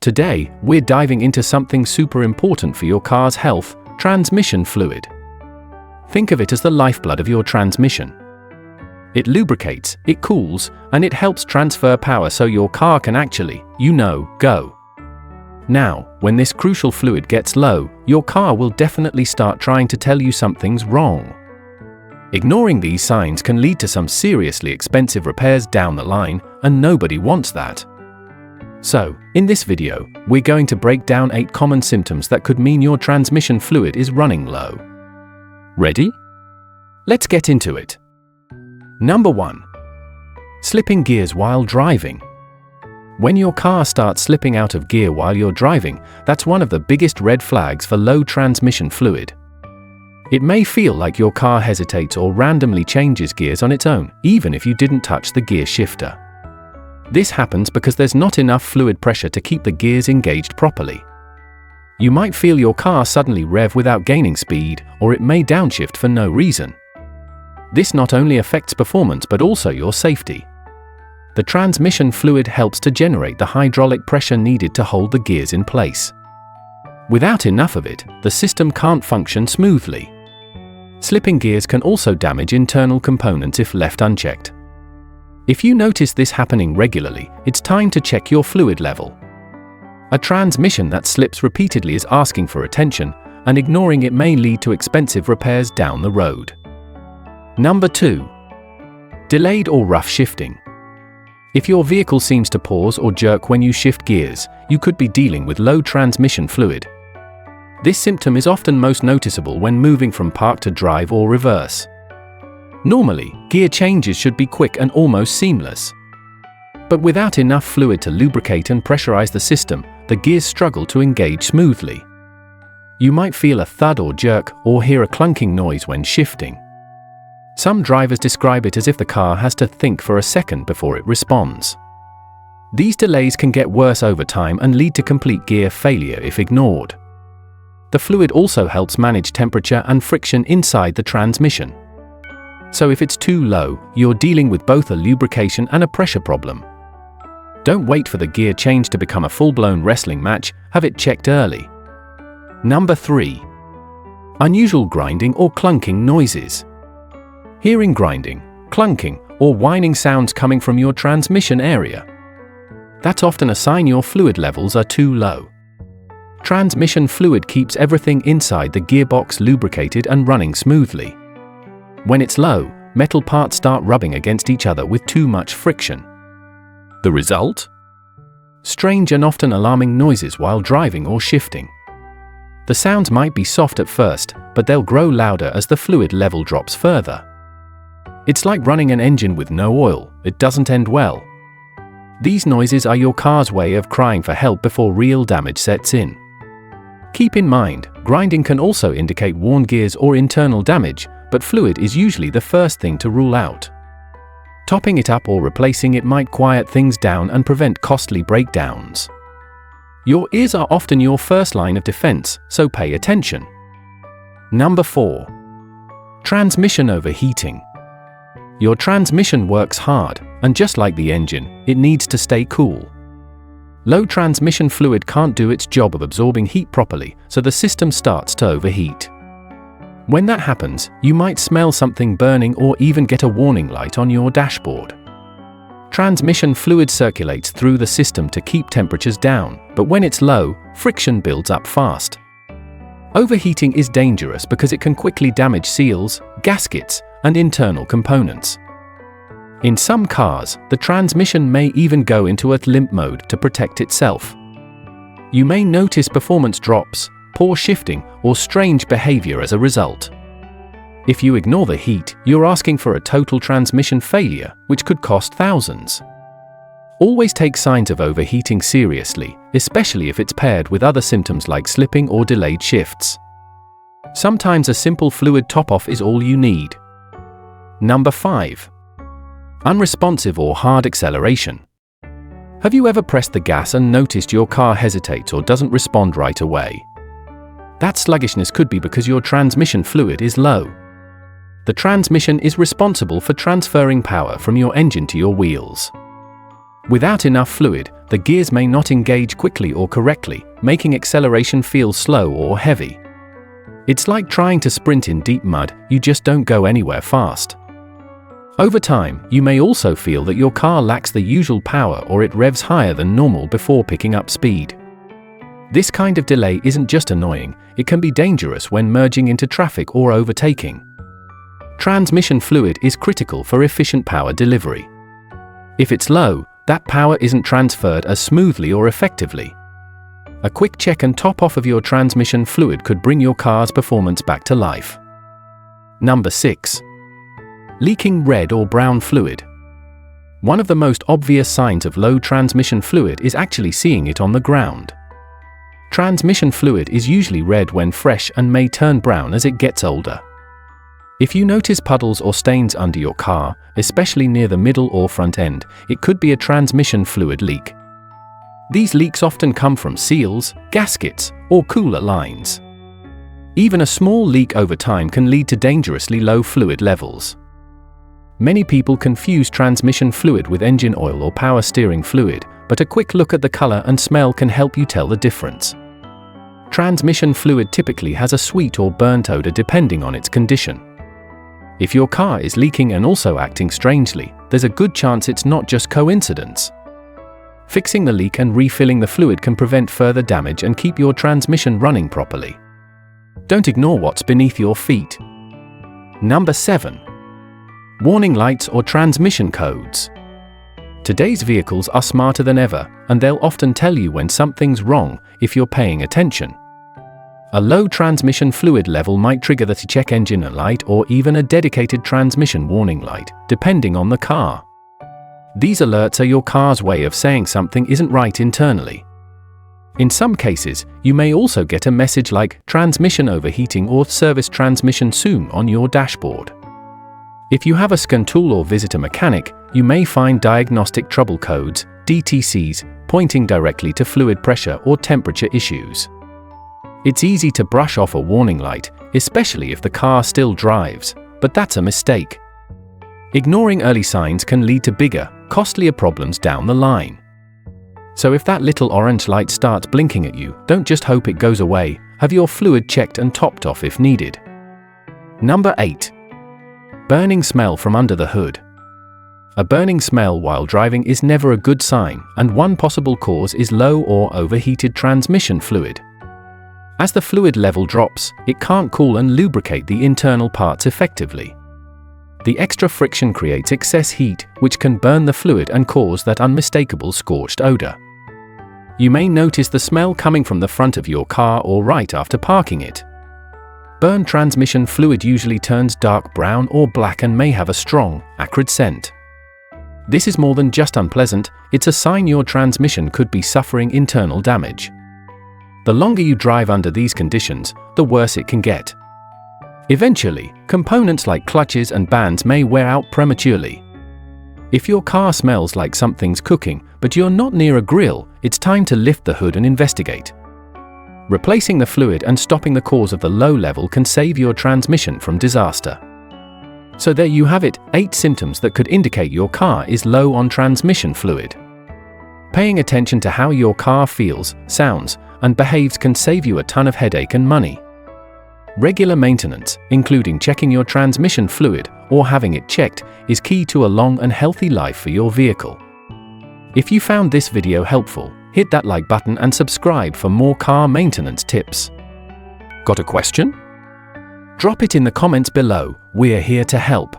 Today, we're diving into something super important for your car's health: transmission fluid. Think of it as the lifeblood of your transmission. It lubricates, it cools, and it helps transfer power so your car can actually, go. Now, when this crucial fluid gets low, your car will definitely start trying to tell you something's wrong. Ignoring these signs can lead to some seriously expensive repairs down the line, and nobody wants that. So, in this video, we're going to break down 8 common symptoms that could mean your transmission fluid is running low. Ready? Let's get into it. Number 1. Slipping gears while driving. When your car starts slipping out of gear while you're driving, that's one of the biggest red flags for low transmission fluid. It may feel like your car hesitates or randomly changes gears on its own, even if you didn't touch the gear shifter. This happens because there's not enough fluid pressure to keep the gears engaged properly. You might feel your car suddenly rev without gaining speed, or it may downshift for no reason. This not only affects performance but also your safety. The transmission fluid helps to generate the hydraulic pressure needed to hold the gears in place. Without enough of it, the system can't function smoothly. Slipping gears can also damage internal components if left unchecked. If you notice this happening regularly, it's time to check your fluid level. A transmission that slips repeatedly is asking for attention, and ignoring it may lead to expensive repairs down the road. Number 2. Delayed or rough shifting. If your vehicle seems to pause or jerk when you shift gears, you could be dealing with low transmission fluid. This symptom is often most noticeable when moving from park to drive or reverse. Normally, gear changes should be quick and almost seamless. But without enough fluid to lubricate and pressurize the system, the gears struggle to engage smoothly. You might feel a thud or jerk, or hear a clunking noise when shifting. Some drivers describe it as if the car has to think for a second before it responds. These delays can get worse over time and lead to complete gear failure if ignored. The fluid also helps manage temperature and friction inside the transmission. So if it's too low, you're dealing with both a lubrication and a pressure problem. Don't wait for the gear change to become a full-blown wrestling match, have it checked early. Number 3. Unusual grinding or clunking noises. Hearing grinding, clunking, or whining sounds coming from your transmission area. That's often a sign your fluid levels are too low. Transmission fluid keeps everything inside the gearbox lubricated and running smoothly. When it's low, metal parts start rubbing against each other with too much friction. The result? Strange and often alarming noises while driving or shifting. The sounds might be soft at first, but they'll grow louder as the fluid level drops further. It's like running an engine with no oil, it doesn't end well. These noises are your car's way of crying for help before real damage sets in. Keep in mind, grinding can also indicate worn gears or internal damage, but fluid is usually the first thing to rule out. Topping it up or replacing it might quiet things down and prevent costly breakdowns. Your ears are often your first line of defense, so pay attention. Number 4. Transmission overheating. Your transmission works hard, and just like the engine, it needs to stay cool. Low transmission fluid can't do its job of absorbing heat properly, so the system starts to overheat. When that happens, you might smell something burning or even get a warning light on your dashboard. Transmission fluid circulates through the system to keep temperatures down, but when it's low, friction builds up fast. Overheating is dangerous because it can quickly damage seals, gaskets, and internal components. In some cars, the transmission may even go into a limp mode to protect itself. You may notice performance drops, poor shifting, or strange behavior as a result. If you ignore the heat, you're asking for a total transmission failure, which could cost thousands. Always take signs of overheating seriously, especially if it's paired with other symptoms like slipping or delayed shifts. Sometimes a simple fluid top-off is all you need. Number 5. Unresponsive or hard acceleration. Have you ever pressed the gas and noticed your car hesitates or doesn't respond right away? That sluggishness could be because your transmission fluid is low. The transmission is responsible for transferring power from your engine to your wheels. Without enough fluid, the gears may not engage quickly or correctly, making acceleration feel slow or heavy. It's like trying to sprint in deep mud, you just don't go anywhere fast. Over time, you may also feel that your car lacks the usual power or it revs higher than normal before picking up speed. This kind of delay isn't just annoying, it can be dangerous when merging into traffic or overtaking. Transmission fluid is critical for efficient power delivery. If it's low, that power isn't transferred as smoothly or effectively. A quick check and top off of your transmission fluid could bring your car's performance back to life. Number 6. Leaking red or brown fluid. One of the most obvious signs of low transmission fluid is actually seeing it on the ground. Transmission fluid is usually red when fresh and may turn brown as it gets older. If you notice puddles or stains under your car, especially near the middle or front end, it could be a transmission fluid leak. These leaks often come from seals, gaskets, or cooler lines. Even a small leak over time can lead to dangerously low fluid levels. Many people confuse transmission fluid with engine oil or power steering fluid, but a quick look at the color and smell can help you tell the difference. Transmission fluid typically has a sweet or burnt odor depending on its condition. If your car is leaking and also acting strangely, there's a good chance it's not just coincidence. Fixing the leak and refilling the fluid can prevent further damage and keep your transmission running properly. Don't ignore what's beneath your feet. Number 7. Warning lights or transmission codes. Today's vehicles are smarter than ever, and they'll often tell you when something's wrong if you're paying attention. A low transmission fluid level might trigger the check engine light or even a dedicated transmission warning light, depending on the car. These alerts are your car's way of saying something isn't right internally. In some cases, you may also get a message like transmission overheating or service transmission soon on your dashboard. If you have a scan tool or visit a mechanic, you may find diagnostic trouble codes, DTCs, pointing directly to fluid pressure or temperature issues. It's easy to brush off a warning light, especially if the car still drives, but that's a mistake. Ignoring early signs can lead to bigger, costlier problems down the line. So if that little orange light starts blinking at you, don't just hope it goes away, have your fluid checked and topped off if needed. Number 8. Burning smell from under the hood. A burning smell while driving is never a good sign, and one possible cause is low or overheated transmission fluid. As the fluid level drops, it can't cool and lubricate the internal parts effectively. The extra friction creates excess heat, which can burn the fluid and cause that unmistakable scorched odor. You may notice the smell coming from the front of your car or right after parking it. Burned transmission fluid usually turns dark brown or black and may have a strong, acrid scent. This is more than just unpleasant, it's a sign your transmission could be suffering internal damage. The longer you drive under these conditions, the worse it can get. Eventually, components like clutches and bands may wear out prematurely. If your car smells like something's cooking, but you're not near a grill, it's time to lift the hood and investigate. Replacing the fluid and stopping the cause of the low level can save your transmission from disaster. So there you have it, 8 symptoms that could indicate your car is low on transmission fluid. Paying attention to how your car feels, sounds, and behaves can save you a ton of headache and money. Regular maintenance, including checking your transmission fluid or having it checked, is key to a long and healthy life for your vehicle. If you found this video helpful, hit that like button and subscribe for more car maintenance tips. Got a question? Drop it in the comments below, we're here to help.